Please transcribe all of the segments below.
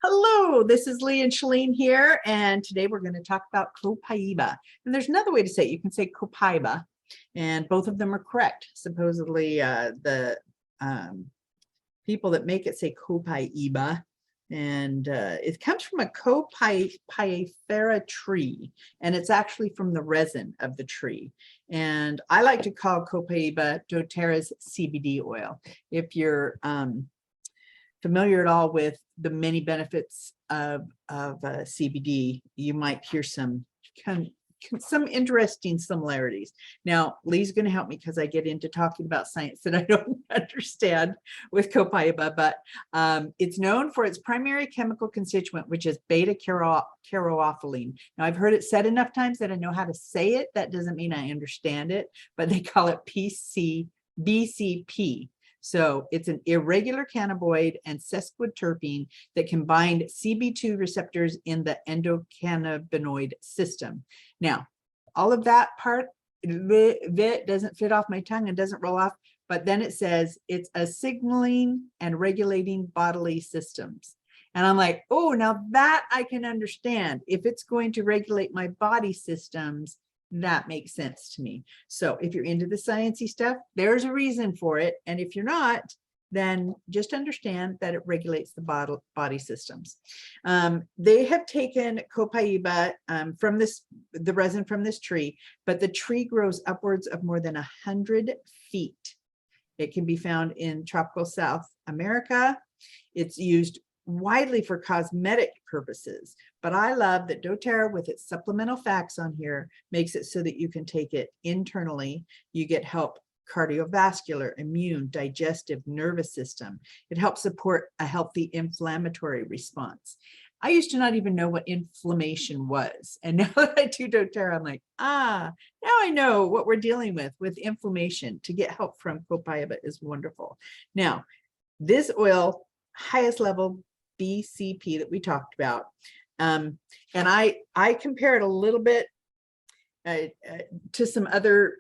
Hello, this is Lee and Shaleen here, and today we're going to talk about Copaiba. And there's another way to say it. You can say Copaiba, and both of them are correct. Supposedly, the people that make it say Copaiba, and it comes from a Copaiba tree, and it's actually from the resin of the tree. And I like to call Copaiba doTerra's CBD oil. If you're familiar at all with the many benefits of CBD, you might hear some interesting similarities. Now, Lee's going to help me because I get into talking about science that I don't understand with Copaiba, but it's known for its primary chemical constituent, which is beta-caryophyllene. Now, I've heard it said enough times that I know how to say it. That doesn't mean I understand it, but they call it BCP. So it's an irregular cannabinoid and sesquiterpene that can bind CB2 receptors in the endocannabinoid system. Now, all of that part doesn't fit off my tongue and doesn't roll off, but then it says it's a signaling and regulating bodily systems. And I'm like, oh, now that I can understand. If it's going to regulate my body systems, that makes sense to me. So if you're into the sciencey stuff, there's a reason for it. And if you're not, then just understand that it regulates the body systems. They have taken Copaiba from the resin from this tree, but the tree grows upwards of more than 100 feet. It can be found in tropical South America. It's used widely for cosmetic purposes, but I love that doTERRA, with its supplemental facts on here, makes it so that you can take it internally. You get help cardiovascular, immune, digestive, nervous system. It helps support a healthy inflammatory response. I used to not even know what inflammation was, and now that I do doTERRA, I'm like, now I know what we're dealing with inflammation. To get help from Copaiba is wonderful. Now, this oil, highest level BCP that we talked about, and I compare it a little bit to some other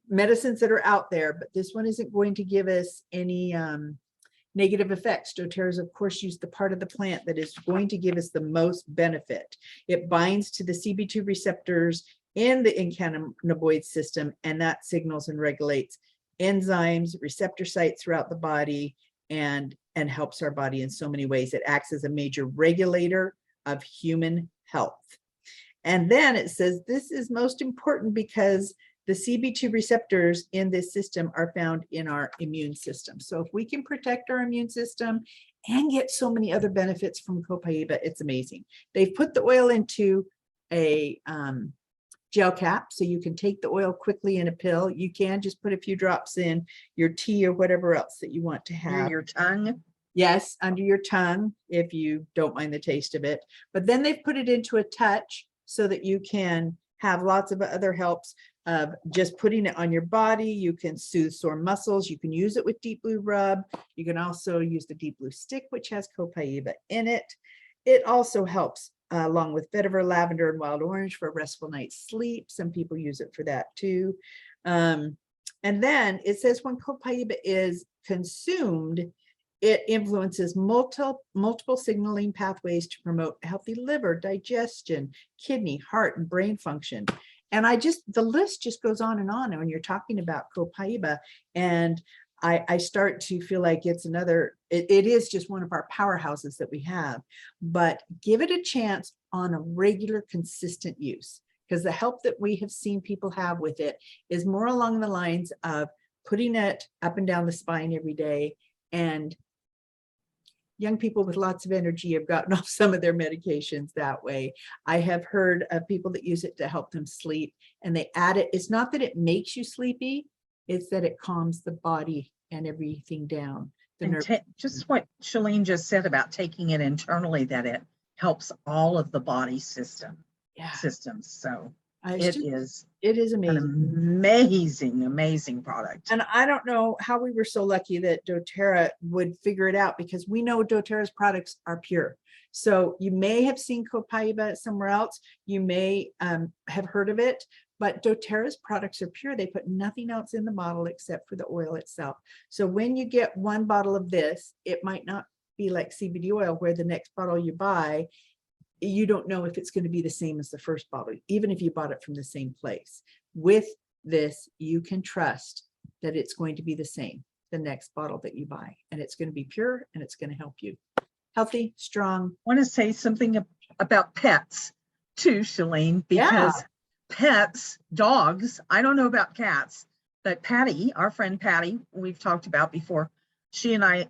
medicines that are out there, but this one isn't going to give us any negative effects. doTerra's, of course, use the part of the plant that is going to give us the most benefit. It binds to the CB2 receptors in the endocannabinoid system, and that signals and regulates enzymes, receptor sites throughout the body, and helps our body in so many ways. It acts as a major regulator of human health. And then it says this is most important because the CB2 receptors in this system are found in our immune system. So if we can protect our immune system and get so many other benefits from Copaiba, it's amazing. They've put the oil into a gel cap, so you can take the oil quickly in a pill. You can just put a few drops in your tea or whatever else that you want to have. Under your tongue? Yes, under your tongue, if you don't mind the taste of it. But then they've put it into a touch so that you can have lots of other helps of just putting it on your body. You can soothe sore muscles. You can use it with deep blue rub. You can also use the deep blue stick, which has Copaiba in it. It also helps along with vetiver, lavender, and wild orange for a restful night's sleep. Some people use it for that too. And then it says when Copaiba is consumed, it influences multiple signaling pathways to promote healthy liver, digestion, kidney, heart, and brain function. And the list just goes on and on when you're talking about Copaiba. And I start to feel like it's it is just one of our powerhouses that we have, but give it a chance on a regular, consistent use, because the help that we have seen people have with it is more along the lines of putting it up and down the spine every day. And young people with lots of energy have gotten off some of their medications that way. I have heard of people that use it to help them sleep, and they add it. It's not that it makes you sleepy, it's that it calms the body and everything down. Just what Shaleen just said about taking it internally, that it helps all of the body systems. So it is amazing. An amazing product. And I don't know how we were so lucky that doTERRA would figure it out, because we know doTERRA's products are pure. So you may have seen Copaiba somewhere else. You may have heard of it, but doTERRA's products are pure. They put nothing else in the bottle except for the oil itself. So when you get one bottle of this, it might not be like CBD oil, where the next bottle you buy, you don't know if it's going to be the same as the first bottle, even if you bought it from the same place. With this, you can trust that it's going to be the same the next bottle that you buy, and it's going to be pure, and it's going to help you healthy, strong. I want to say something about pets too, Shaleen, because pets, dogs, I don't know about cats, but Patty, our friend Patty, we've talked about before, she and I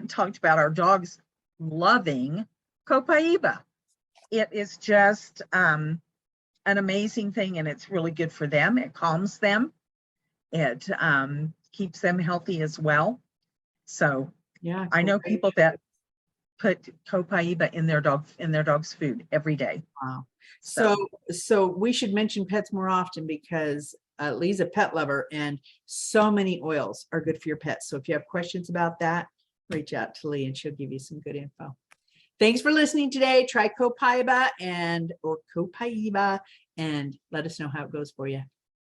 talked about our dogs loving Copaiba. It is just an amazing thing, and it's really good for them. It calms them. It keeps them healthy as well. So yeah, I know people that put Copaiba in their dog's food every day. Wow. So we should mention pets more often, because Lee's a pet lover, and so many oils are good for your pets. So if you have questions about that, reach out to Lee and she'll give you some good info. Thanks for listening today. Try Copaiba or Copaiba and let us know how it goes for you.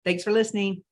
Thanks for listening.